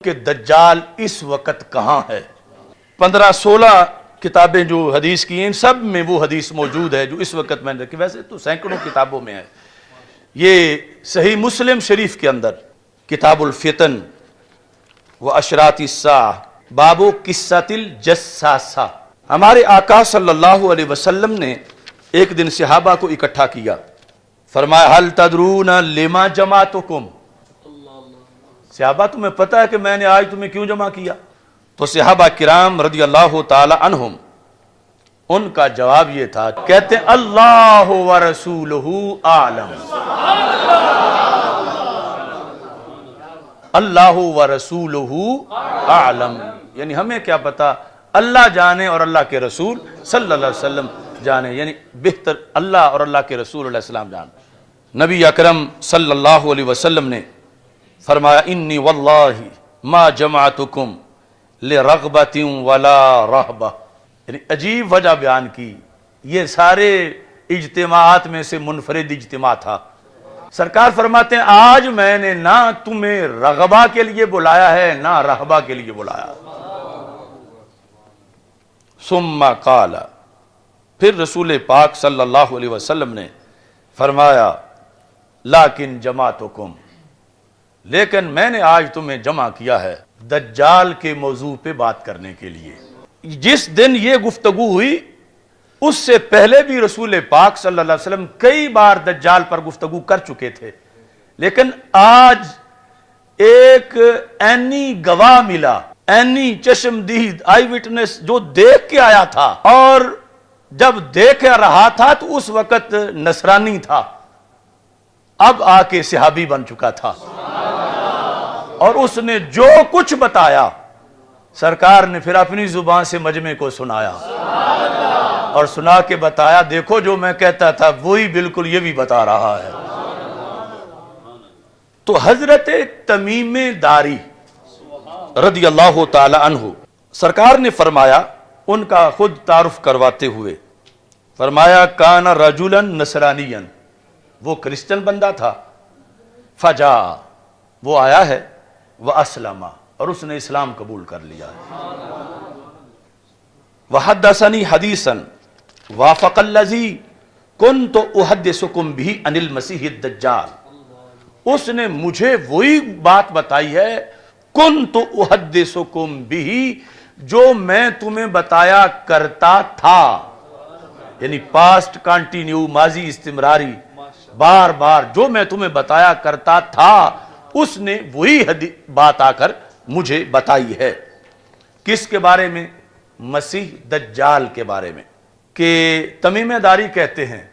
کہ دجال اس وقت کہاں ہے۔ 15-16 کتابیں جو حدیث کی ہیں سب میں وہ حدیث موجود ہے جو اس وقت میں نے رکھی، ویسے تو سینکڑوں کتابوں میں ہے۔ یہ صحیح مسلم شریف کے اندر کتاب الفتن و اشراط الساعہ باب قصۃ الجساسہ، ہمارے آقا صلی اللہ علیہ وسلم نے ایک دن صحابہ کو اکٹھا کیا، فرمایا حل تدرون لما جمعتکم، صحابہ تمہیں پتہ ہے کہ میں نے آج تمہیں کیوں جمع کیا؟ تو صحابہ کرام رضی اللہ تعالی عنہم ان کا جواب یہ تھا، کہتے ہیں اللہ و رسولہ اعلم، اللہ و رسولہ اعلم، یعنی ہمیں کیا پتا، اللہ جانے اور اللہ کے رسول صلی اللہ علیہ وسلم جانے، یعنی بہتر اللہ اور اللہ کے رسول علیہ السلام جانے۔ نبی اکرم صلی اللہ علیہ وسلم نے فرمایا انی واللہ ما جمعتکم لرغبت ولا رہبہ، یعنی عجیب وجہ بیان کی، یہ سارے اجتماعات میں سے منفرد اجتماع تھا۔ سرکار فرماتے ہیں آج میں نے نہ تمہیں رغبہ کے لیے بلایا ہے نہ رہبہ کے لیے بلایا۔ ثم قال، پھر رسول پاک صلی اللہ علیہ وسلم نے فرمایا لیکن جمعتکم، لیکن میں نے آج تمہیں جمع کیا ہے دجال کے موضوع پہ بات کرنے کے لیے۔ جس دن یہ گفتگو ہوئی اس سے پہلے بھی رسول پاک صلی اللہ علیہ وسلم کئی بار دجال پر گفتگو کر چکے تھے، لیکن آج ایک عینی گواہ ملا، عینی چشمدید آئی وٹنس جو دیکھ کے آیا تھا، اور جب دیکھ رہا تھا تو اس وقت نصرانی تھا، اب آ کے صحابی بن چکا تھا، اور اس نے جو کچھ بتایا سرکار نے پھر اپنی زبان سے مجمع کو سنایا، اور سنا کے بتایا دیکھو جو میں کہتا تھا وہی بالکل یہ بھی بتا رہا ہے۔ تو حضرت تمیم داری رضی اللہ تعالی عنہ سرکار نے فرمایا، ان کا خود تعارف کرواتے ہوئے فرمایا کان رجلا نصرانیا، وہ کرسچن بندہ تھا، فجا، وہ آیا ہے، واسلم، اور اس نے اسلام قبول کر لیا ہے، وحدثنی حدیثا وافق الذی کنت احدثکم بہ عن المسیح الدجال، اس نے مجھے وہی بات بتائی ہے کنت احدثکم بہ جو میں تمہیں بتایا کرتا تھا، یعنی پاسٹ کنٹینیو، ماضی استمراری، بار بار جو میں تمہیں بتایا کرتا تھا اس نے وہی بات آ کر مجھے بتائی ہے۔ کس کے بارے میں؟ مسیح دجال کے بارے میں، کہ تمیم داری کہتے ہیں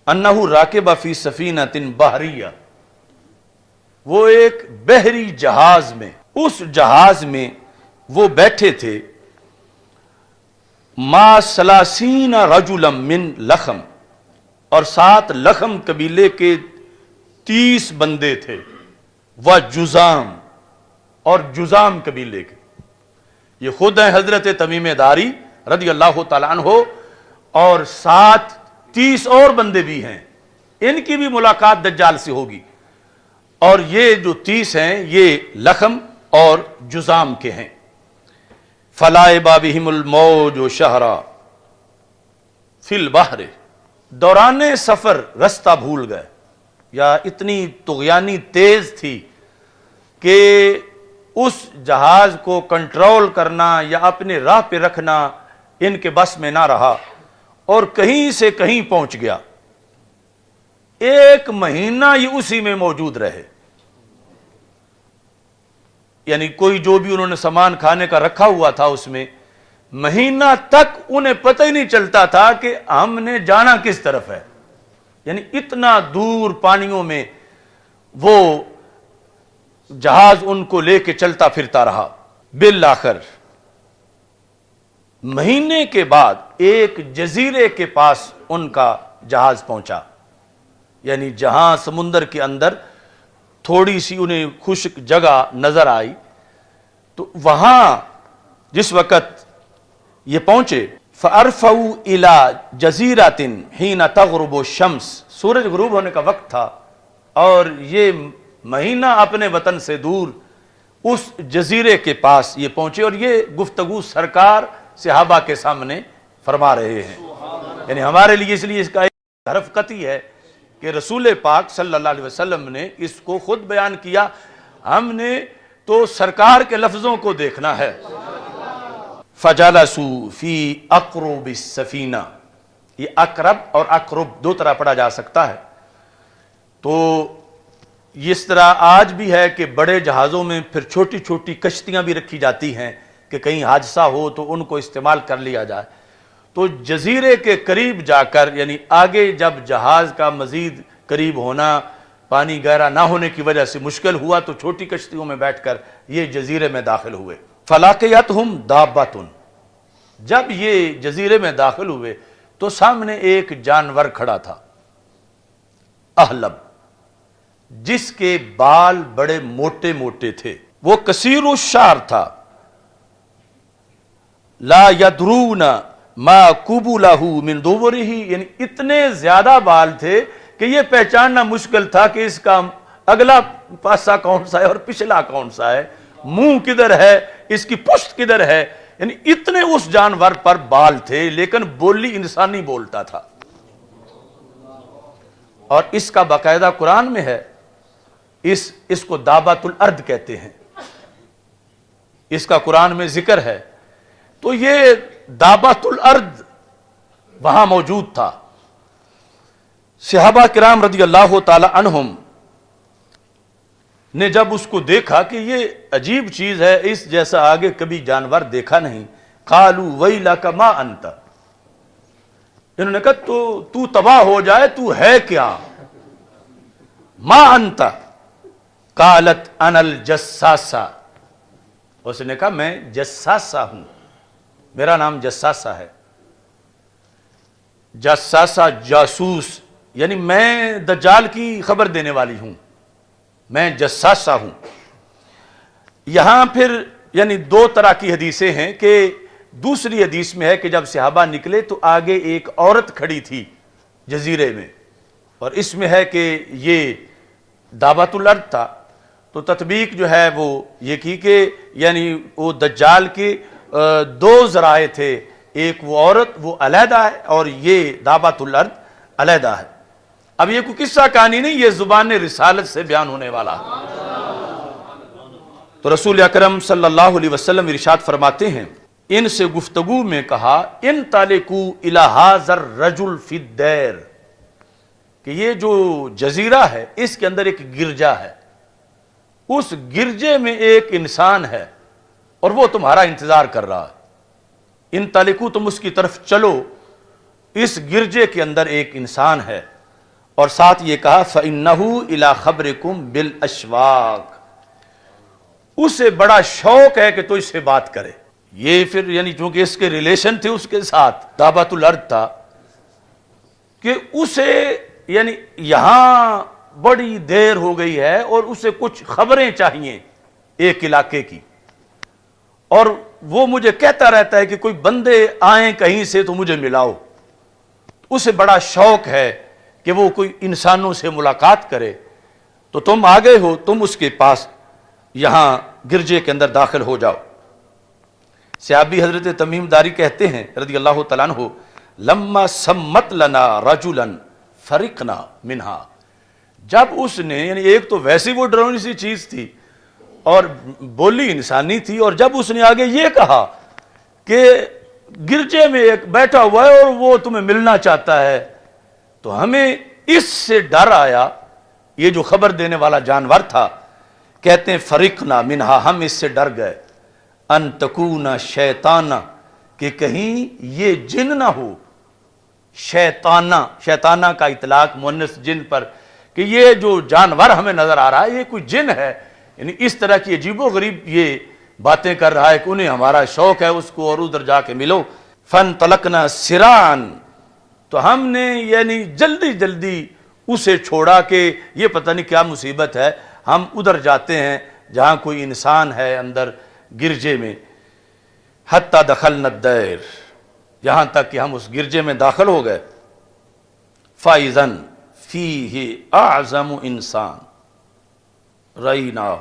انہ راکب فی سفینۃ بحریہ، وہ ایک بحری جہاز میں، اس جہاز میں وہ بیٹھے تھے، ما 30 رجلا من لخم، اور 7 لخم قبیلے کے 30 بندے تھے، وہ جزام، اور جزام قبیلے کے، یہ خود ہیں حضرت تمیم داری رضی اللہ تعالیٰ عنہ، اور 30 اور بندے بھی ہیں، ان کی بھی ملاقات دجال سے ہوگی، اور یہ جو 30 ہیں یہ لخم اور جزام کے ہیں۔ فلائب بہم الموج شہرا فی البحر، دوران سفر رستہ بھول گئے، یا اتنی طغیانی تیز تھی کہ اس جہاز کو کنٹرول کرنا یا اپنے راہ پہ رکھنا ان کے بس میں نہ رہا، اور کہیں سے کہیں پہنچ گیا، 1 مہینہ یہ اسی میں موجود رہے، یعنی کوئی جو بھی انہوں نے سامان کھانے کا رکھا ہوا تھا اس میں، مہینہ تک انہیں پتہ ہی نہیں چلتا تھا کہ ہم نے جانا کس طرف ہے، یعنی اتنا دور پانیوں میں وہ جہاز ان کو لے کے چلتا پھرتا رہا۔ بالآخر مہینے کے بعد ایک جزیرے کے پاس ان کا جہاز پہنچا، یعنی جہاں سمندر کے اندر تھوڑی سی انہیں خشک جگہ نظر آئی، تو وہاں جس وقت یہ پہنچے فَأَرْفَوْا إِلَى جَزِيرَةٍ حِينَ تَغْرُبُ الشَّمْسِ، سورج غروب ہونے کا وقت تھا، اور یہ مہینہ اپنے وطن سے دور اس جزیرے کے پاس یہ پہنچے، اور یہ گفتگو سرکار صحابہ کے سامنے فرما رہے ہیں، یعنی ہمارے لیے اس لیے اس کا ایک حرف قطعی ہے کہ رسول پاک صلی اللہ علیہ وسلم نے اس کو خود بیان کیا، ہم نے تو سرکار کے لفظوں کو دیکھنا ہے۔ فَجَلَسُوا فِي أَقْرُبِ السَّفِينَةِ، یہ اقرب اور اقرب دو طرح پڑھا جا سکتا ہے، تو اس طرح آج بھی ہے کہ بڑے جہازوں میں پھر چھوٹی چھوٹی کشتیاں بھی رکھی جاتی ہیں کہ کہیں حادثہ ہو تو ان کو استعمال کر لیا جائے، تو جزیرے کے قریب جا کر، یعنی آگے جب جہاز کا مزید قریب ہونا، پانی گہرا نہ ہونے کی وجہ سے مشکل ہوا، تو چھوٹی کشتیوں میں بیٹھ کر یہ جزیرے میں داخل ہوئے۔ فَلَقِيَتْهُمْ دَابَّةٌ، جب یہ جزیرے میں داخل ہوئے تو سامنے ایک جانور کھڑا تھا، احلب، جس کے بال بڑے موٹے موٹے تھے، وہ کثیر الشعر تھا، لا یدرون ما قبلہ من دبرہ، یعنی اتنے زیادہ بال تھے کہ یہ پہچاننا مشکل تھا کہ اس کا اگلا پاسا کون سا ہے اور پچھلا کون سا ہے، منہ کدھر ہے، اس کی پشت کدھر ہے، یعنی اتنے اس جانور پر بال تھے، لیکن بولی انسانی بولتا تھا۔ اور اس کا باقاعدہ قرآن میں ہے، اس کو دابۃ الارض کہتے ہیں، اس کا قرآن میں ذکر ہے، تو یہ دابۃ الارض وہاں موجود تھا۔ صحابہ کرام رضی اللہ تعالی عنہم نے جب اس کو دیکھا کہ یہ عجیب چیز ہے، اس جیسا آگے کبھی جانور دیکھا نہیں، قالوا ویلک ما انت، انہوں نے کہا تو تباہ ہو جائے، تو ہے کیا؟ ما انت قالت انا الجساسہ، اس نے کہا میں جساسہ ہوں، میرا نام جساسہ ہے۔ جساسہ جاسوس، یعنی میں دجال کی خبر دینے والی ہوں، میں جساسہ ہوں۔ یہاں پھر یعنی دو طرح کی حدیثیں ہیں، کہ دوسری حدیث میں ہے کہ جب صحابہ نکلے تو آگے ایک عورت کھڑی تھی جزیرے میں، اور اس میں ہے کہ یہ دعوت الارض تھا، تو تطبیق جو ہے وہ یہ کی کہ یعنی وہ دجال کے دو ذرائع تھے، ایک وہ عورت وہ علیحدہ ہے اور یہ دعوت الارض علیحدہ ہے۔ اب یہ کوئی قصہ کہانی نہیں، یہ زبان رسالت سے بیان ہونے والا ہے۔ تو رسول اکرم صلی اللہ علیہ وسلم ارشاد فرماتے ہیں، ان سے گفتگو میں کہا ان تالکو الی ھذا الرجل فی الدیر، کہ یہ جو جزیرہ ہے اس کے اندر ایک گرجا ہے، اس گرجے میں ایک انسان ہے اور وہ تمہارا انتظار کر رہا ہے، ان تالکو تم اس کی طرف چلو، اس گرجے کے اندر ایک انسان ہے۔ اور ساتھ یہ کہا فَإِنَّهُ إِلَىٰ خَبْرِكُمْ بِالْأَشْوَاقِ، اسے بڑا شوق ہے کہ تو اس سے بات کرے۔ یہ پھر یعنی چونکہ اس کے ریلیشن تھے اس کے ساتھ، دعوت الارض تھا، کہ اسے یعنی یہاں بڑی دیر ہو گئی ہے اور اسے کچھ خبریں چاہیے ایک علاقے کی، اور وہ مجھے کہتا رہتا ہے کہ کوئی بندے آئیں کہیں سے تو مجھے ملاؤ، اسے بڑا شوق ہے کہ وہ کوئی انسانوں سے ملاقات کرے، تو تم آ گئے ہو، تم اس کے پاس یہاں گرجے کے اندر داخل ہو جاؤ۔ صحابی حضرت تمیم داری کہتے ہیں رضی اللہ تعالیٰ عنہ، لما سمت لنا رجلا فرقنا منہا، جب اس نے یعنی ایک تو ویسی وہ ڈرونی سی چیز تھی اور بولی انسانی تھی، اور جب اس نے آگے یہ کہا کہ گرجے میں ایک بیٹھا ہوا ہے اور وہ تمہیں ملنا چاہتا ہے، تو ہمیں اس سے ڈر آیا، یہ جو خبر دینے والا جانور تھا، کہتے ہیں فرقنا منہا، ہم اس سے ڈر گئے، ان تکون شیطانہ، کہ کہیں یہ جن نہ ہو، شیطانہ کا اطلاق مؤنث جن پر، کہ یہ جو جانور ہمیں نظر آ رہا ہے یہ کوئی جن ہے، یعنی اس طرح کی عجیب و غریب یہ باتیں کر رہا ہے کہ انہیں ہمارا شوق ہے اس کو اور ادھر جا کے ملو۔ فانطلقنا سراعا، تو ہم نے یعنی جلدی جلدی اسے چھوڑا کہ یہ پتہ نہیں کیا مصیبت ہے، ہم ادھر جاتے ہیں جہاں کوئی انسان ہے اندر گرجے میں۔ حتی دخلنا الدیر، یہاں تک کہ ہم اس گرجے میں داخل ہو گئے۔ فَإِذًا فِيهِ أَعْظَمُ إِنسان رَأَيْنَاهُ،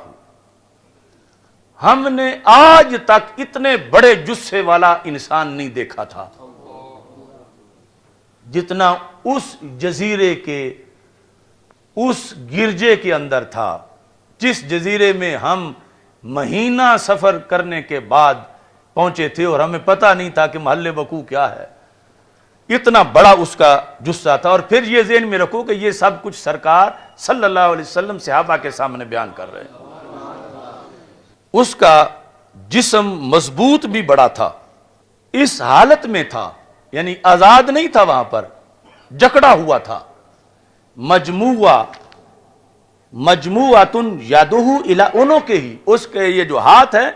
ہم نے آج تک اتنے بڑے جثے والا انسان نہیں دیکھا تھا جتنا اس جزیرے کے اس گرجے کے اندر تھا، جس جزیرے میں ہم مہینہ سفر کرنے کے بعد پہنچے تھے اور ہمیں پتہ نہیں تھا کہ محل وقوع کیا ہے۔ اتنا بڑا اس کا جثہ تھا، اور پھر یہ ذہن میں رکھو کہ یہ سب کچھ سرکار صلی اللہ علیہ وسلم صحابہ کے سامنے بیان کر رہے ہیں۔ اس کا جسم مضبوط بھی بڑا تھا، اس حالت میں تھا، یعنی آزاد نہیں تھا، وہاں پر جکڑا ہوا تھا۔ مجموعتن یادہ الی عنقہ، اس کے یہ جو ہاتھ ہے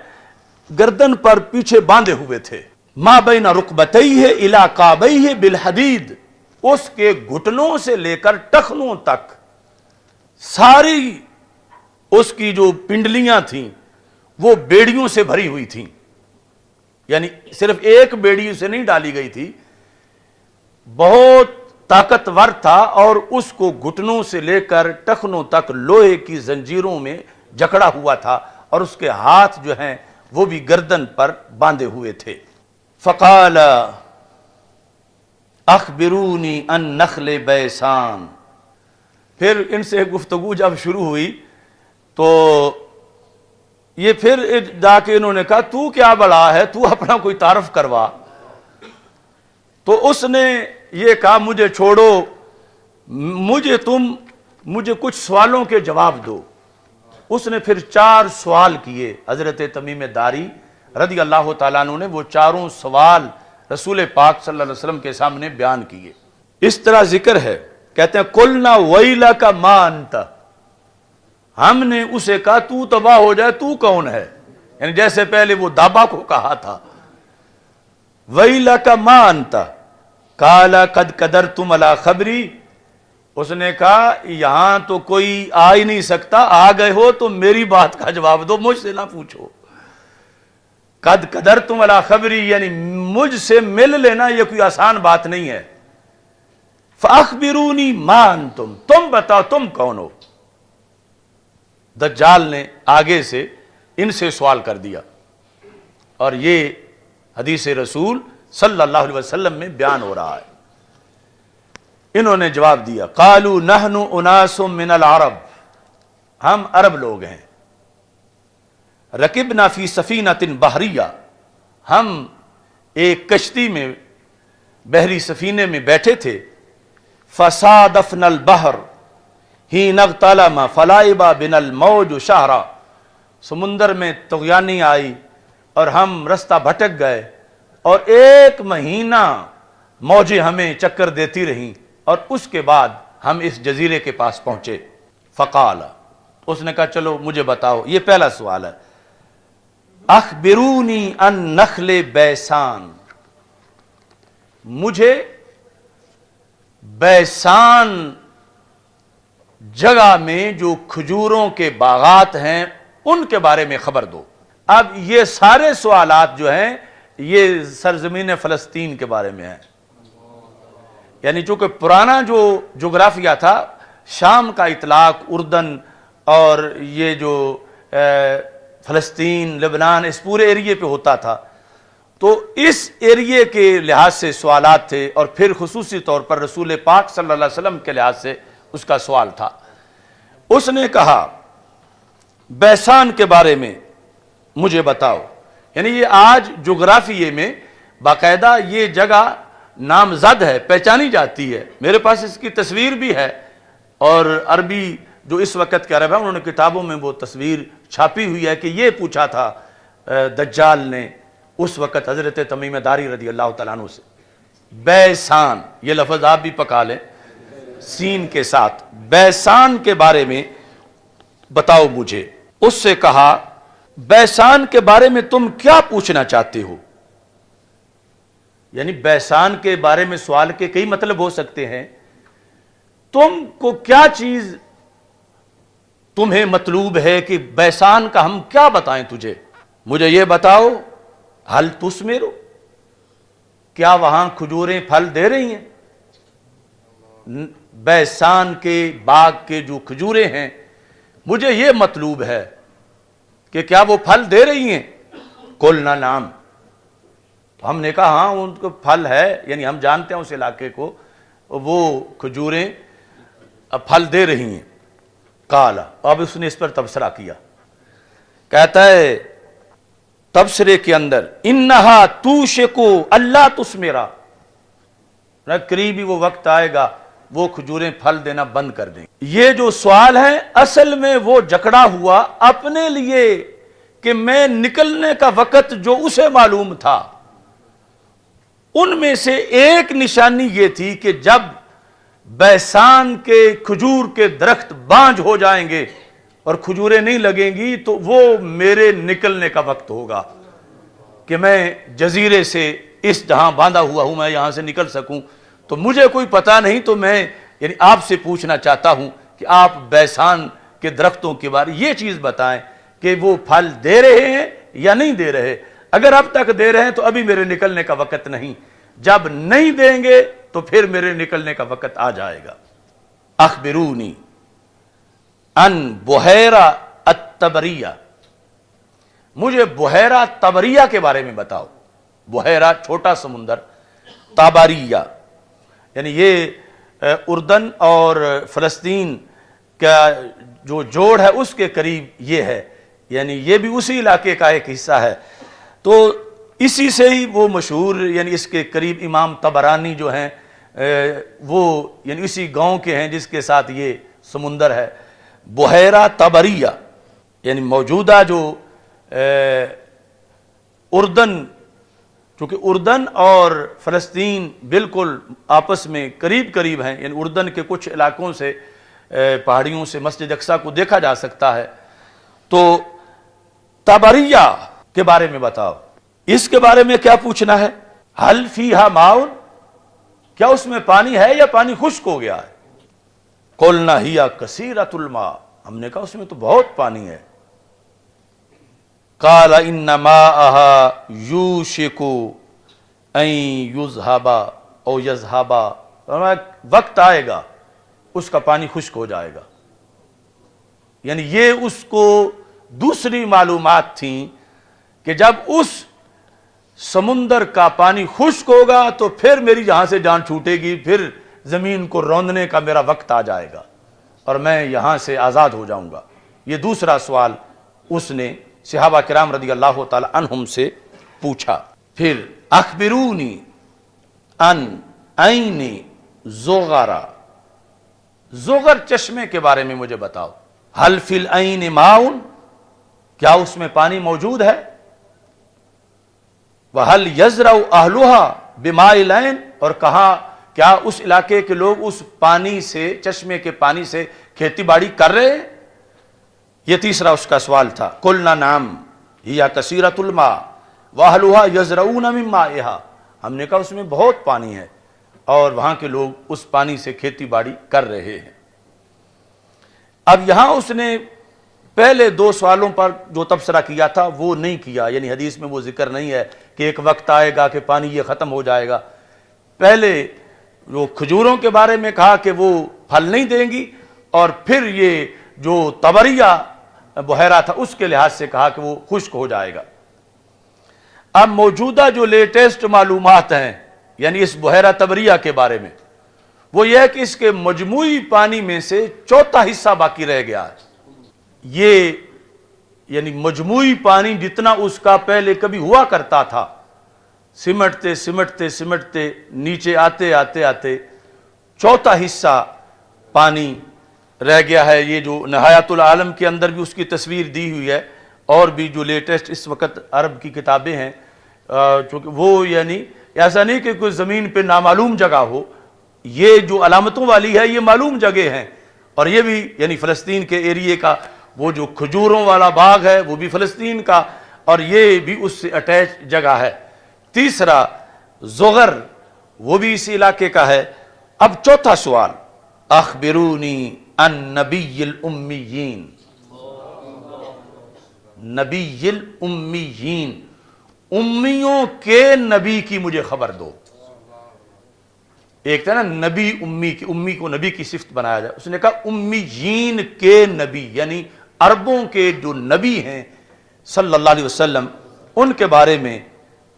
گردن پر پیچھے باندھے ہوئے تھے۔ ما بین رکبتیہ الی کعبیہ بالحدید، اس کے گھٹنوں سے لے کر ٹخنوں تک ساری اس کی جو پنڈلیاں تھیں وہ بیڑیوں سے بھری ہوئی تھیں، یعنی صرف ایک بیڑی سے نہیں ڈالی گئی تھی، بہت طاقتور تھا، اور اس کو گھٹنوں سے لے کر ٹخنوں تک لوہے کی زنجیروں میں جکڑا ہوا تھا، اور اس کے ہاتھ جو ہیں وہ بھی گردن پر باندھے ہوئے تھے۔ فقال اخبرونی عن نخل بیسان، پھر ان سے گفتگو جب شروع ہوئی تو یہ پھر جا کے انہوں نے کہا تو کیا بڑا ہے، تو اپنا کوئی تعارف کروا۔ تو اس نے یہ کہا مجھے چھوڑو، مجھے کچھ سوالوں کے جواب دو۔ اس نے پھر 4 سوال کیے، حضرت تمیم داری رضی اللہ تعالیٰ عنہ نے وہ چاروں سوال رسول پاک صلی اللہ علیہ وسلم کے سامنے بیان کیے۔ اس طرح ذکر ہے، کہتے ہیں قلنا ویلک ما انت، ہم نے اسے کہا تو تباہ ہو جائے، تو کون ہے، یعنی جیسے پہلے وہ دابا کو کہا تھا۔ ویلک ما انت قال قد قدرتم علی خبری، اس نے کہا یہاں تو کوئی آ ہی نہیں سکتا، آ گئے ہو تو میری بات کا جواب دو، مجھ سے نہ پوچھو۔ قد قدرتم علی خبری یعنی مجھ سے مل لینا یہ کوئی آسان بات نہیں ہے۔ فاخبرونی ما انتم، تم بتاؤ تم کون ہو۔ دجال نے آگے سے ان سے سوال کر دیا، اور یہ حدیث رسول صلی اللہ علیہ وسلم میں بیان ہو رہا ہے۔ انہوں نے جواب دیا قالوا نحن اناس من العرب، ہم عرب لوگ ہیں، رکبنا فی سفینۃ بحریہ، ہم ایک کشتی میں بحری سفینے میں بیٹھے تھے، فصادفنا البحر حین اغتلم فلعب بنا الموج شہرا، سمندر میں طغیانی آئی اور ہم رستہ بھٹک گئے، اور 1 مہینہ موجیں ہمیں چکر دیتی رہیں، اور اس کے بعد ہم اس جزیرے کے پاس پہنچے۔ فقال، اس نے کہا چلو مجھے بتاؤ، یہ پہلا سوال ہے، اخبرونی عن نخل بیسان، مجھے بیسان جگہ میں جو کھجوروں کے باغات ہیں ان کے بارے میں خبر دو۔ اب یہ سارے سوالات جو ہیں یہ سرزمین فلسطین کے بارے میں ہیں، یعنی چونکہ پرانا جو جغرافیہ تھا، شام کا اطلاق اردن اور یہ جو فلسطین، لبنان، اس پورے ایریے پہ ہوتا تھا، تو اس ایریے کے لحاظ سے سوالات تھے، اور پھر خصوصی طور پر رسول پاک صلی اللہ علیہ وسلم کے لحاظ سے اس کا سوال تھا۔ اس نے کہا بیسان کے بارے میں مجھے بتاؤ، یعنی یہ آج جغرافیے میں باقاعدہ یہ جگہ نامزد ہے، پہچانی جاتی ہے، میرے پاس اس کی تصویر بھی ہے، اور عربی جو اس وقت کے عرب ہیں انہوں نے کتابوں میں وہ تصویر چھاپی ہوئی ہے کہ یہ پوچھا تھا دجال نے اس وقت حضرت تمیم داری رضی اللہ تعالیٰ عنہ سے، بیسان، یہ لفظ آپ بھی پکا لیں سین کے ساتھ، بیسان کے بارے میں بتاؤ مجھے۔ اس سے کہا بیسان کے بارے میں تم کیا پوچھنا چاہتے ہو، یعنی بیسان کے بارے میں سوال کے کئی مطلب ہو سکتے ہیں، تم کو کیا چیز تمہیں مطلوب ہے کہ بیسان کا ہم کیا بتائیں تجھے، مجھے یہ بتاؤ حل تثمر، کیا وہاں کھجوریں پھل دے رہی ہیں؟ بیسان کے باغ کے جو کھجوریں ہیں مجھے یہ مطلوب ہے کہ کیا وہ پھل دے رہی ہیں؟ قلنا نعم، تو ہم نے کہا ہاں ان کو پھل ہے، یعنی ہم جانتے ہیں اس علاقے کو، وہ کھجوریں پھل دے رہی ہیں۔ قال، اب اس نے اس پر تبصرہ کیا، کہتا ہے تبصرے کے اندر انہا توشکو اللہ تثمرا، قریبی وہ وقت آئے گا وہ کھجوریں پھل دینا بند کر دیں۔ یہ جو سوال ہے اصل میں وہ جکڑا ہوا اپنے لیے کہ میں نکلنے کا وقت جو اسے معلوم تھا، ان میں سے ایک نشانی یہ تھی کہ جب بیسان کے کھجور کے درخت بانجھ ہو جائیں گے اور کھجوریں نہیں لگیں گی تو وہ میرے نکلنے کا وقت ہوگا کہ میں جزیرے سے اس جہاں باندھا ہوا ہوں میں یہاں سے نکل سکوں۔ تو مجھے کوئی پتہ نہیں، تو میں یعنی آپ سے پوچھنا چاہتا ہوں کہ آپ بیسان کے درختوں کے بارے یہ چیز بتائیں کہ وہ پھل دے رہے ہیں یا نہیں دے رہے۔ اگر اب تک دے رہے ہیں تو ابھی میرے نکلنے کا وقت نہیں، جب نہیں دیں گے تو پھر میرے نکلنے کا وقت آ جائے گا۔ اخبرونی ان بحیرہ الطبریہ، مجھے بحیرہ طبریہ کے بارے میں بتاؤ۔ بحیرہ چھوٹا سمندر، طبریہ یعنی یہ اردن اور فلسطین کا جو جوڑ ہے اس کے قریب یہ ہے، یعنی یہ بھی اسی علاقے کا ایک حصہ ہے۔ تو اسی سے ہی وہ مشہور، یعنی اس کے قریب امام طبرانی جو ہیں وہ یعنی اسی گاؤں کے ہیں جس کے ساتھ یہ سمندر ہے۔ بحیرہ طبریہ یعنی موجودہ جو اردن، چونکہ اردن اور فلسطین بالکل آپس میں قریب قریب ہیں، یعنی اردن کے کچھ علاقوں سے پہاڑیوں سے مسجد اقصیٰ کو دیکھا جا سکتا ہے۔ تو طبریہ کے بارے میں بتاؤ، اس کے بارے میں کیا پوچھنا ہے؟ حل فیہا ماء، کیا اس میں پانی ہے یا پانی خشک ہو گیا ہے؟ قلنا ہی کثیرۃ الماء، ہم نے کہا اس میں تو بہت پانی ہے۔ قال ان ماءها یوشک ان یذهب او یذهب، وقت آئے گا اس کا پانی خشک ہو جائے گا۔ یعنی یہ اس کو دوسری معلومات تھیں کہ جب اس سمندر کا پانی خشک ہوگا تو پھر میری یہاں سے جان چھوٹے گی، پھر زمین کو روندنے کا میرا وقت آ جائے گا اور میں یہاں سے آزاد ہو جاؤں گا۔ یہ دوسرا سوال اس نے صحابہ کرام رضی اللہ تعالی عنہم سے پوچھا۔ پھر اخبرونی ان عین زغر، زغر چشمے کے بارے میں مجھے بتاؤ۔ حل فی العین ماء، کیا اس میں پانی موجود ہے؟ وَهَلْ يَزْرَعُ أَهْلُهَا بِمَاءِ الْعَيْنِ، اور کہاں کیا اس علاقے کے لوگ اس پانی سے، چشمے کے پانی سے کھیتی باڑی کر رہے ہیں؟ یہ تیسرا اس کا سوال تھا۔ قُلْنَا نَعَمْ هِيَ كَثِيرَةُ الْمَاءِ وَأَهْلُهَا يَزْرَعُونَ مِن مَّائِهَا، ہم نے کہا اس میں بہت پانی ہے اور وہاں کے لوگ اس پانی سے کھیتی باڑی کر رہے ہیں۔ اب یہاں اس نے پہلے دو سوالوں پر جو تبصرہ کیا تھا وہ نہیں کیا، یعنی حدیث میں وہ ذکر نہیں ہے کہ ایک وقت آئے گا کہ پانی یہ ختم ہو جائے گا۔ پہلے جو کھجوروں کے بارے میں کہا کہ وہ پھل نہیں دیں گی، اور پھر یہ جو طبریہ بحیرہ تھا اس کے لحاظ سے کہا کہ وہ خشک ہو جائے گا۔ اب موجودہ جو لیٹسٹ معلومات ہیں یعنی اس بحیرہ طبریہ کے بارے میں، وہ یہ ہے کہ اس کے مجموعی پانی میں سے چوتھا حصہ باقی رہ گیا ہے۔ یہ یعنی مجموعی پانی جتنا اس کا پہلے کبھی ہوا کرتا تھا، سمٹتے سمٹتے سمٹتے نیچے آتے آتے آتے چوتھا حصہ پانی رہ گیا ہے۔ یہ جو نہایت العالم کے اندر بھی اس کی تصویر دی ہوئی ہے، اور بھی جو لیٹسٹ اس وقت عرب کی کتابیں ہیں، چونکہ وہ یعنی ایسا نہیں کہ کوئی زمین پہ نامعلوم جگہ ہو، یہ جو علامتوں والی ہے یہ معلوم جگہ ہیں، اور یہ بھی یعنی فلسطین کے ایریے کا وہ جو کھجوروں والا باغ ہے وہ بھی فلسطین کا، اور یہ بھی اس سے اٹیچ جگہ ہے۔ تیسرا زغر وہ بھی اسی علاقے کا ہے۔ اب چوتھا سوال، اخبرونی عن نبی الامیین، نبی الامیین، امیوں کے نبی کی مجھے خبر دو۔ ایک تھا نا نبی امی کی، امی کو نبی کی صفت بنایا جائے، اس نے کہا امیین کے نبی، یعنی عربوں کے جو نبی ہیں صلی اللہ علیہ وسلم ان کے بارے میں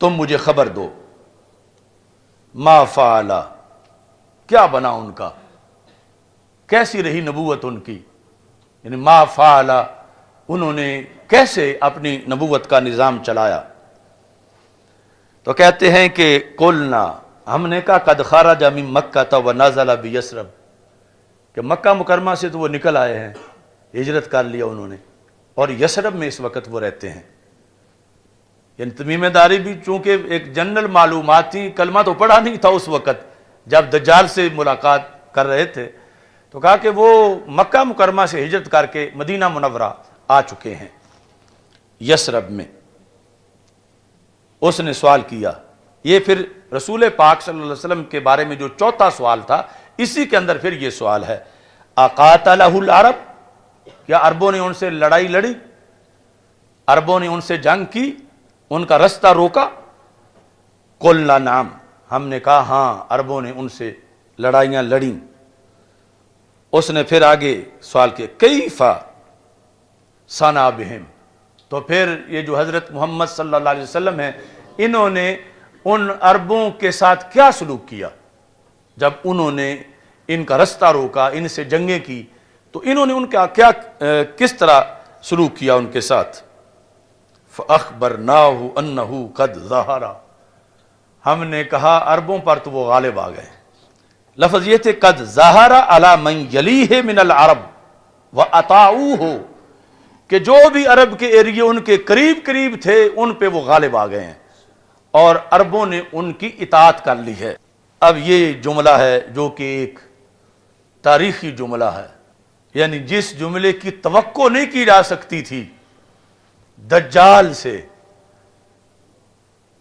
تم مجھے خبر دو۔ ما فعل، کیا بنا ان کا، کیسی رہی نبوت ان کی، یعنی ما فعل انہوں نے کیسے اپنی نبوت کا نظام چلایا۔ تو کہتے ہیں کہ قلنا، ہم نے کہا قد خرج من مکہ ونزل بیثرب، کہ مکہ مکرمہ سے تو وہ نکل آئے ہیں، ہجرت کر لیا انہوں نے، اور یثرب میں اس وقت وہ رہتے ہیں۔ یعنی تمیم داری بھی چونکہ ایک جنرل معلومات تھی، کلمہ تو پڑھا نہیں تھا اس وقت جب دجال سے ملاقات کر رہے تھے، تو کہا کہ وہ مکہ مکرمہ سے ہجرت کر کے مدینہ منورہ آ چکے ہیں یثرب میں۔ اس نے سوال کیا، یہ پھر رسول پاک صلی اللہ علیہ وسلم کے بارے میں جو چوتھا سوال تھا، اسی کے اندر پھر یہ سوال ہے، اقاتلہ العرب، کیا عربوں نے ان سے لڑائی لڑی، عربوں نے ان سے جنگ کی، ان کا رستہ روکا؟ قلنا نعم، ہم نے کہا ہاں عربوں نے ان سے لڑائیاں لڑیں۔ اس نے پھر آگے سوال کیا کیف صنع بہم، تو پھر یہ جو حضرت محمد صلی اللہ علیہ وسلم ہیں، انہوں نے ان عربوں کے ساتھ کیا سلوک کیا جب انہوں نے ان کا رستہ روکا، ان سے جنگیں کی، تو انہوں نے ان کا کیا کس طرح سلوک کیا ان کے ساتھ؟ فَأَخْبَرْنَاهُ أَنَّهُ قَدْ ظَهَرَ، ہم نے کہا عربوں پر تو وہ غالب آ گئے۔ لفظ یہ تھے قد ظہر علی من یلیہ من العرب وَأَطَاعُوهُ، کہ جو بھی عرب کے ایریے ان کے قریب قریب تھے ان پہ وہ غالب آ گئے ہیں اور عربوں نے ان کی اطاعت کر لی ہے۔ اب یہ جملہ ہے جو کہ ایک تاریخی جملہ ہے، یعنی جس جملے کی توقع نہیں کی جا سکتی تھی دجال سے،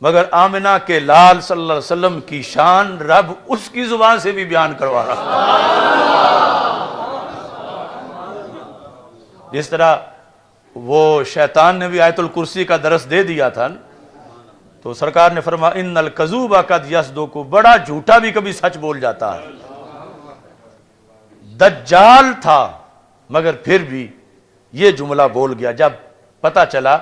مگر آمنہ کے لال صلی اللہ علیہ وسلم کی شان رب اس کی زبان سے بھی بیان کروا رہا۔ جس طرح وہ شیطان نے بھی آیت الکرسی کا درس دے دیا تھا، تو سرکار نے فرمایا ان الکذوب قد یصدق، بڑا جھوٹا بھی کبھی سچ بول جاتا ہے۔ دجال تھا مگر پھر بھی یہ جملہ بول گیا جب پتہ چلا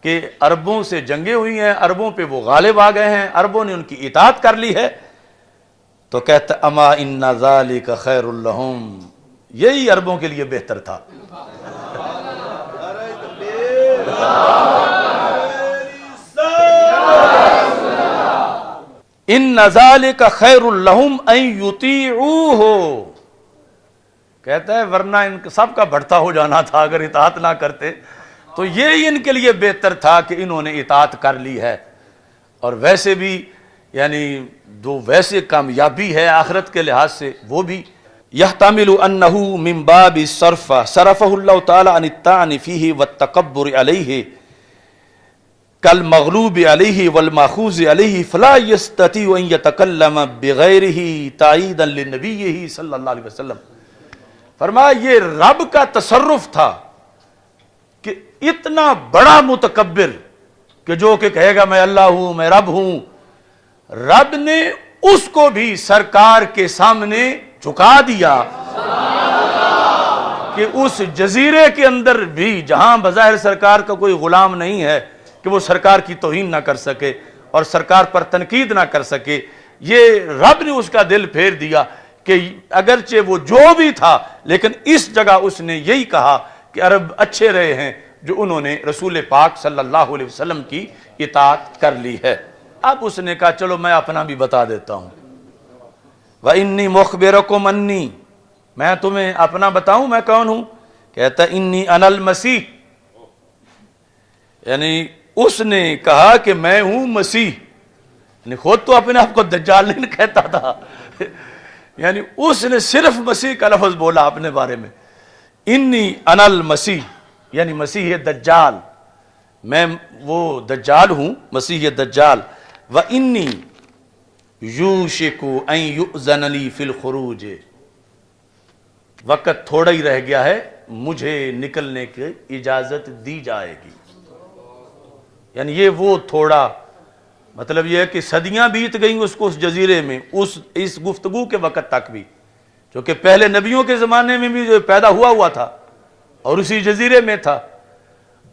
کہ عربوں سے جنگیں ہوئی ہیں، عربوں پہ وہ غالب آ گئے ہیں، عربوں نے ان کی اطاعت کر لی ہے، تو کہتا اما ان ذالک خیر لہم، یہی عربوں کے لیے بہتر تھا۔ ان ذالک خیر لہم ان یطیعوہ، کہتا ہے ورنہ ان سب کا بھٹتا ہو جانا تھا اگر اطاعت نہ کرتے، تو یہ ان کے لیے بہتر تھا کہ انہوں نے اطاعت کر لی ہے۔ اور ویسے بھی یعنی جو ویسے کامیابی ہے آخرت کے لحاظ سے وہ بھی یحتمل انہ من باب الصرف صرفہ اللہ تعالی عن الطعن فیہ والتکبر علیہ کالمغلوب علیہ والماخوذ علیہ فلا یستطیع ان یتکلم بغیرہ تائیدا لنبیہ صلی اللہ علیہ وسلم۔ فرمایا یہ رب کا تصرف تھا کہ اتنا بڑا متکبر کہ جو کہ کہے گا میں اللہ ہوں، میں رب ہوں، رب نے اس کو بھی سرکار کے سامنے جھکا دیا کہ اس جزیرے کے اندر بھی جہاں بظاہر سرکار کا کوئی غلام نہیں ہے کہ وہ سرکار کی توہین نہ کر سکے اور سرکار پر تنقید نہ کر سکے، یہ رب نے اس کا دل پھیر دیا کہ اگرچہ وہ جو بھی تھا لیکن اس جگہ اس نے یہی کہا کہ عرب اچھے رہے ہیں جو انہوں نے رسول پاک صلی اللہ علیہ وسلم کی اطاعت کر لی ہے۔ اب اس نے کہا چلو میں اپنا بھی بتا دیتا ہوں، وَإِنِّي مُخْبِرَكُمْ أَنِّي، میں تمہیں اپنا بتاؤں میں کون ہوں؟ کہتا انی انا المسیح، یعنی اس نے کہا کہ میں ہوں مسیح، یعنی خود تو اپنے آپ کو دجال نہیں کہتا تھا، یعنی اس نے صرف مسیح کا لفظ بولا اپنے بارے میں، انی انا المسیح، یعنی مسیح دجال، میں وہ دجال ہوں، مسیح دجال، وَإِنِّي یوشک ان یؤذن لی فی الخروج، وقت تھوڑا ہی رہ گیا ہے مجھے نکلنے کی اجازت دی جائے گی۔ یعنی یہ وہ تھوڑا مطلب یہ ہے کہ صدیاں بیت گئیں اس کو اس جزیرے میں، اس گفتگو کے وقت تک بھی، جو کہ پہلے نبیوں کے زمانے میں بھی جو پیدا ہوا تھا اور اسی جزیرے میں تھا،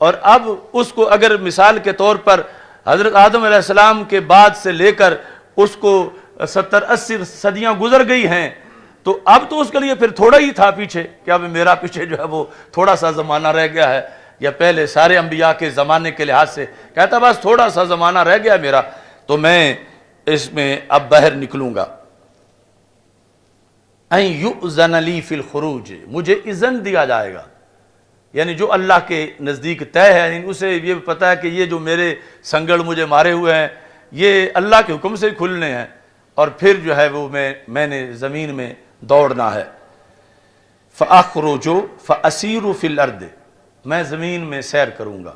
اور اب اس کو اگر مثال کے طور پر حضرت آدم علیہ السلام کے بعد سے لے کر اس کو 70-80 صدیاں گزر گئی ہیں، تو اب تو اس کے لیے پھر تھوڑا ہی تھا پیچھے کہ اب میرا پیچھے جو ہے وہ تھوڑا سا زمانہ رہ گیا ہے، یا پہلے سارے انبیاء کے زمانے کے لحاظ سے کہتا بس تھوڑا سا زمانہ رہ گیا میرا، تو میں اس میں اب باہر نکلوں گا۔ ان یؤذن لی فی الخروج، مجھے اذن دیا جائے گا، یعنی جو اللہ کے نزدیک طے ہے، یعنی اسے یہ پتہ ہے کہ یہ جو میرے سنگڑ مجھے مارے ہوئے ہیں یہ اللہ کے حکم سے کھلنے ہیں، اور پھر جو ہے وہ میں نے زمین میں دوڑنا ہے۔ فاخرج فاسیر فی الارض، میں زمین میں سیر کروں گا۔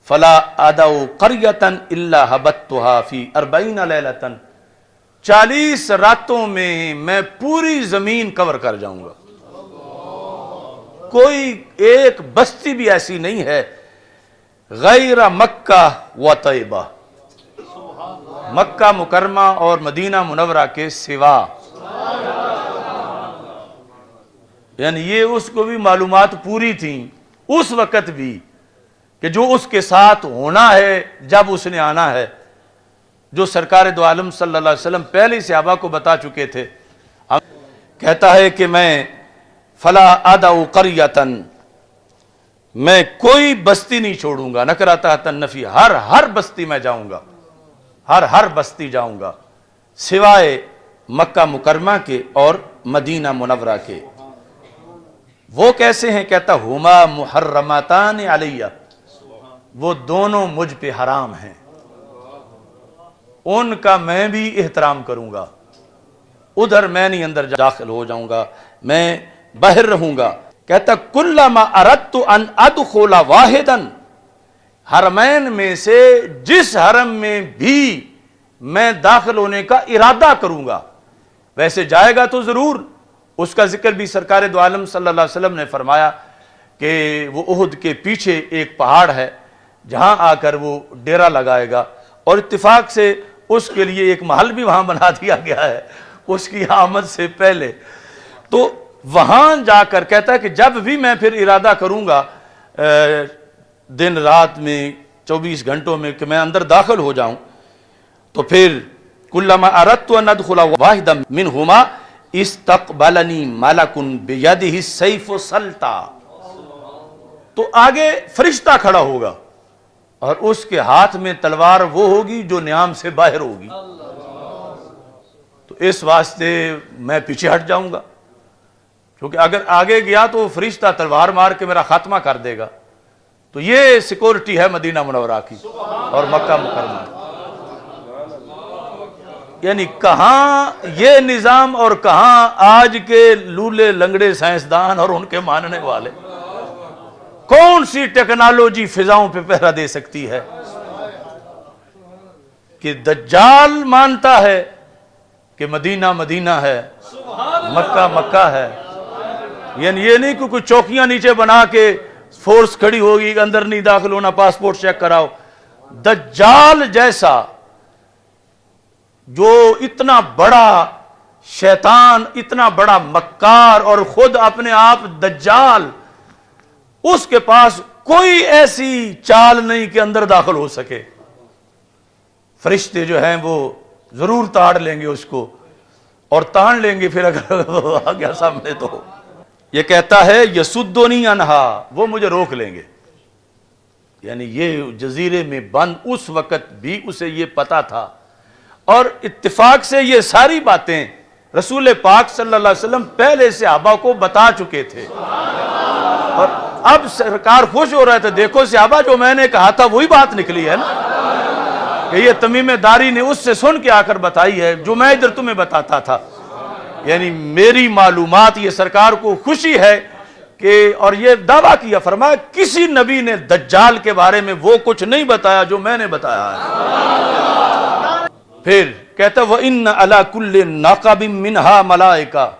فلا ادعو قریۃ الا حبتھا فی 40 لیلۃ، 40 راتوں میں پوری زمین کور کر جاؤں گا۔ کوئی ایک بستی بھی ایسی نہیں ہے غیر مکہ و طیبہ، مکہ مکرمہ اور مدینہ منورہ کے سوا، یعنی یہ اس کو بھی معلومات پوری تھیں اس وقت بھی کہ جو اس کے ساتھ ہونا ہے جب اس نے آنا ہے، جو سرکار دو عالم صلی اللہ علیہ وسلم پہلے صحابہ کو بتا چکے تھے۔ کہتا ہے کہ میں فلا ادعو قریۃ، میں کوئی بستی نہیں چھوڑوں گا، نکرہ تحت النفی، ہر بستی میں جاؤں گا، ہر بستی جاؤں گا سوائے مکہ مکرمہ کے اور مدینہ منورہ کے۔ وہ کیسے ہیں؟ کہتا ہما محرماتان علیہ، وہ دونوں مجھ پہ حرام ہیں، ان کا میں بھی احترام کروں گا، ادھر میں نہیں اندر داخل ہو جاؤں گا، میں باہر رہوں گا۔ کہتا کلما اردت ان ادخل واحدا، حرمین میں سے جس حرم میں بھی میں داخل ہونے کا ارادہ کروں گا، ویسے جائے گا تو ضرور، اس کا ذکر بھی سرکار دو عالم صلی اللہ علیہ وسلم نے فرمایا کہ وہ احد کے پیچھے ایک پہاڑ ہے جہاں آ کر وہ ڈیرا لگائے گا، اور اتفاق سے اس کے لیے ایک محل بھی وہاں بنا دیا گیا ہے اس کی آمد سے پہلے۔ تو وہاں جا کر کہتا ہے کہ جب بھی میں پھر ارادہ کروں گا دن رات میں 24 گھنٹوں میں کہ میں اندر داخل ہو جاؤں، تو پھر کلما اردت ان ادخل واحدا منہما استقبلنی ملک بیدہ السیف سلطا، تو آگے فرشتہ کھڑا ہوگا اور اس کے ہاتھ میں تلوار وہ ہوگی جو نیام سے باہر ہوگی، تو اس واسطے میں پیچھے ہٹ جاؤں گا، کیونکہ اگر آگے گیا تو فرشتہ تلوار مار کے میرا خاتمہ کر دے گا۔ تو یہ سیکورٹی ہے مدینہ منورہ کی اور مکہ مکرمہ، یعنی کہاں یہ نظام اور کہاں آج کے لولے لنگڑے سائنسدان اور ان کے ماننے والے، کون سی ٹیکنالوجی فضاؤں پہ پہرا دے سکتی ہے کہ دجال مانتا ہے کہ مدینہ مدینہ ہے، مکہ مکہ ہے، یعنی یہ نہیں کہ کوئی چوکیاں نیچے بنا کے فورس کھڑی ہوگی اندر نہیں داخل ہونا، پاسپورٹ چیک کراؤ۔ دجال جیسا جو اتنا بڑا شیطان، اتنا بڑا مکار اور خود اپنے آپ دجال، اس کے پاس کوئی ایسی چال نہیں کہ اندر داخل ہو سکے۔ فرشتے جو ہیں وہ ضرور تاڑ لیں گے اس کو، اور تان لیں گے پھر اگر آ گیا سامنے تو۔ یہ کہتا ہے یسدنی عنہا، وہ مجھے روک لیں گے، یعنی یہ جزیرے میں بند اس وقت بھی اسے یہ پتا تھا، اور اتفاق سے یہ ساری باتیں رسول پاک صلی اللہ علیہ وسلم پہلے صحابہ کو بتا چکے تھے، اور اب سرکار خوش ہو رہے تھے، دیکھو صحابہ جو میں نے کہا تھا وہی بات نکلی ہے نا، کہ یہ تمیم داری نے اس سے سن کے آ کر بتائی ہے جو میں ادھر تمہیں بتاتا تھا، یعنی میری معلومات، یہ سرکار کو خوشی ہے کہ، اور یہ دعویٰ کیا، فرمایا کسی نبی نے دجال کے بارے میں وہ کچھ نہیں بتایا جو میں نے بتایا ہے۔ پھر کہتا وَإِنَّ عَلَى كُلِّ نَاقَبٍ مِّنْهَا مَلَائِكَةٌ،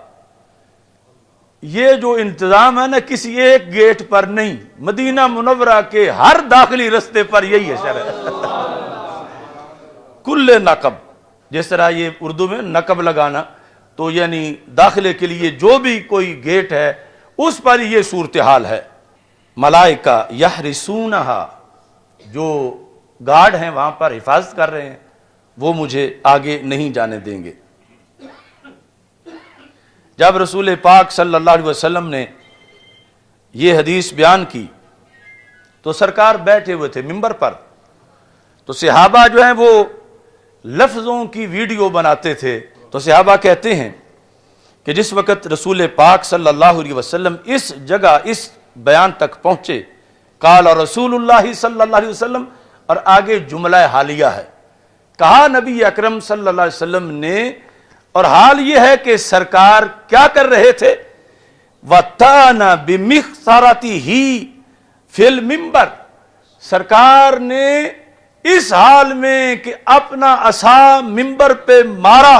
یہ جو انتظام ہے نا کسی ایک گیٹ پر نہیں، مدینہ منورہ کے ہر داخلی رستے پر یہی ہے شرع۔ کل نقب، جس طرح یہ اردو میں نقب لگانا، تو یعنی داخلے کے لیے جو بھی کوئی گیٹ ہے اس پر یہ صورتحال ہے۔ ملائکہ یحرسونہا، جو گارڈ ہیں وہاں پر حفاظت کر رہے ہیں، وہ مجھے آگے نہیں جانے دیں گے۔ جب رسول پاک صلی اللہ علیہ وسلم نے یہ حدیث بیان کی تو سرکار بیٹھے ہوئے تھے منبر پر، تو صحابہ جو ہیں وہ لفظوں کی ویڈیو بناتے تھے۔ تو صحابہ کہتے ہیں کہ جس وقت رسول پاک صلی اللہ علیہ وسلم اس جگہ اس بیان تک پہنچے، قال رسول اللہ صلی اللہ علیہ وسلم، اور آگے جملہ حالیہ ہے، کہا نبی اکرم صلی اللہ علیہ وسلم نے، اور حال یہ ہے کہ سرکار کیا کر رہے تھے، وَتَانَ بِمِخْصَرَتِهِ فِي الْمِنبَرِ، سرکار نے اس حال میں کہ اپنا عصا منبر پہ مارا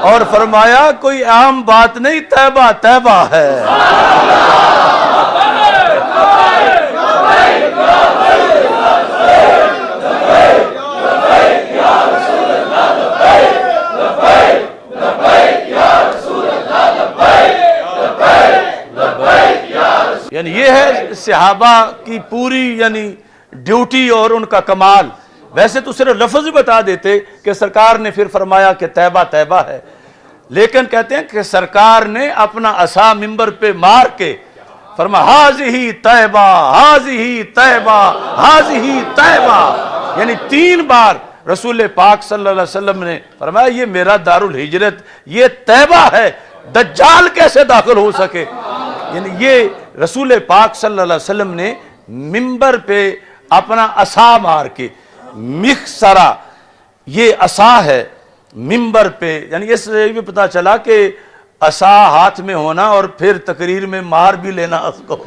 اور فرمایا کوئی عام بات نہیں، طیبہ طیبہ ہے۔ یعنی یہ ہے صحابہ کی پوری یعنی ڈیوٹی اور ان کا کمال۔ ویسے تو صرف لفظ ہی بتا دیتے کہ سرکار نے پھر فرمایا کہ طیبہ طیبہ ہے، لیکن کہتے ہیں کہ سرکار نے اپنا عصا منبر پہ مار کے فرمایا ہاذہ طیبہ ہاذہ طیبہ ہاذہ طیبہ، یعنی 3 بار رسول پاک صلی اللہ علیہ وسلم نے فرمایا یہ میرا دار الہجرت، یہ طیبہ ہے، دجال کیسے داخل ہو سکے۔ یعنی یہ رسول پاک صلی اللہ علیہ وسلم نے منبر پہ اپنا عصا مار کے، مخصرہ یہ عصا ہے منبر پہ، یعنی اس سے بھی پتا چلا کہ عصا ہاتھ میں ہونا اور پھر تقریر میں مار بھی لینا اس کو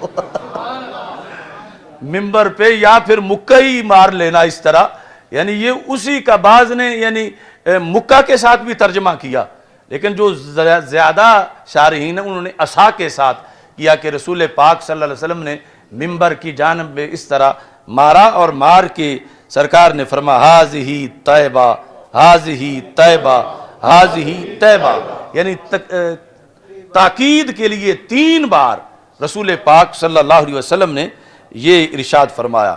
منبر پہ، یا پھر مکہ ہی مار لینا اس طرح، یعنی یہ اسی کا بعض نے یعنی مکہ کے ساتھ بھی ترجمہ کیا، لیکن جو زیادہ شارحین ہیں انہوں نے عصا کے ساتھ کیا کہ رسول پاک صلی اللہ علیہ وسلم نے منبر کی جانب میں اس طرح مارا، اور مار کے سرکار نے فرمایا ہاذہ طیبہ ہاذہ طیبہ ہاذہ طیبہ، یعنی تاکید کے لیے 3 بار رسول پاک صلی اللہ علیہ وسلم نے یہ ارشاد فرمایا۔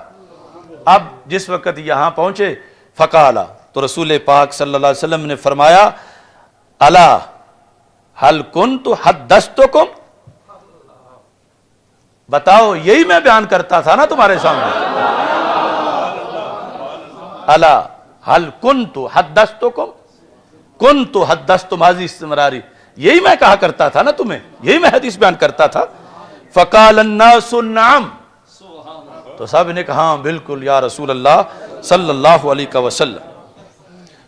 اب جس وقت یہاں پہنچے فقالا، تو رسول پاک صلی اللہ علیہ وسلم نے فرمایا الا هل كنت حدثتكم، بتاؤ یہی میں بیان کرتا تھا نا تمہارے سامنے، الا هل كنت حدثتكم، كنت حدثت ماضی استمراری، یہی میں کہا کرتا تھا نا تمہیں، یہی میں حدیث بیان کرتا تھا۔ فقال الناس نعم، تو سب نے کہا ہاں بالکل یا رسول اللہ صلی اللہ علیہ وسلم۔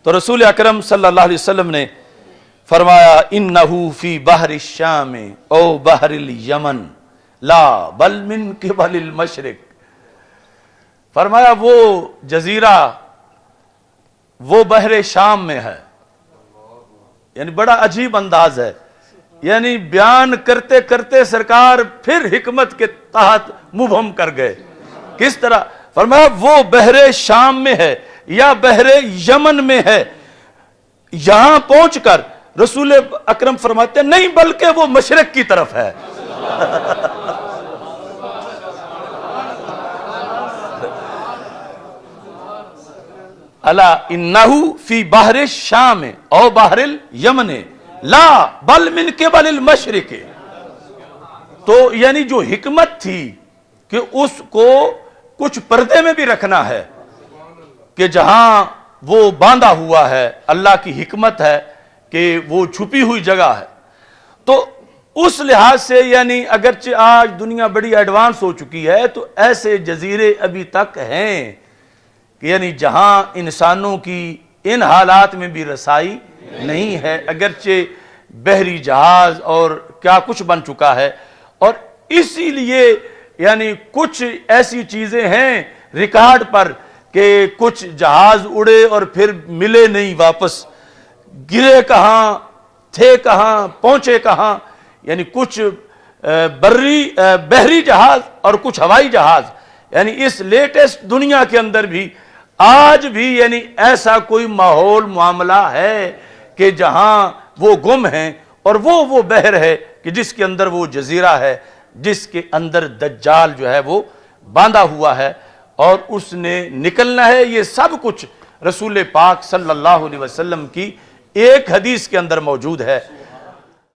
تو رسول اکرم صلی اللہ علیہ وسلم نے فرمایا انہو فی بحر الشام او بحر الیمن لا بل من قبل المشرق، فرمایا وہ جزیرہ وہ بحر شام میں ہے، یعنی بڑا عجیب انداز ہے، یعنی بیان کرتے کرتے سرکار پھر حکمت کے تحت مبہم کر گئے۔ کس طرح؟ فرمایا وہ بحر شام میں ہے یا بحر یمن میں ہے۔ یہاں پہنچ کر رسول اکرم فرماتے ہیں نہیں بلکہ وہ مشرق کی طرف ہے۔ الا انہو فی بحر الشام او بحر الیمن لا بل من قبل المشرق، تو یعنی جو حکمت تھی کہ اس کو کچھ پردے میں بھی رکھنا ہے کہ جہاں وہ باندھا ہوا ہے، اللہ کی حکمت ہے کہ وہ چھپی ہوئی جگہ ہے۔ تو اس لحاظ سے یعنی اگرچہ آج دنیا بڑی ایڈوانس ہو چکی ہے تو ایسے جزیرے ابھی تک ہیں کہ یعنی جہاں انسانوں کی ان حالات میں بھی رسائی نہیں ہے، اگرچہ بحری جہاز اور کیا کچھ بن چکا ہے، اور اسی لیے یعنی کچھ ایسی چیزیں ہیں ریکارڈ پر کہ کچھ جہاز اڑے اور پھر ملے نہیں واپس، گرے کہاں تھے کہاں پہنچے کہاں، یعنی کچھ بحری جہاز اور کچھ ہوائی جہاز، یعنی اس لیٹسٹ دنیا کے اندر بھی آج بھی یعنی ایسا کوئی ماحول معاملہ ہے کہ جہاں وہ گم ہیں، اور وہ بحر ہے کہ جس کے اندر وہ جزیرہ ہے جس کے اندر دجال جو ہے وہ باندھا ہوا ہے اور اس نے نکلنا ہے. یہ سب کچھ رسول پاک صلی اللہ علیہ وسلم کی ایک حدیث کے اندر موجود ہے.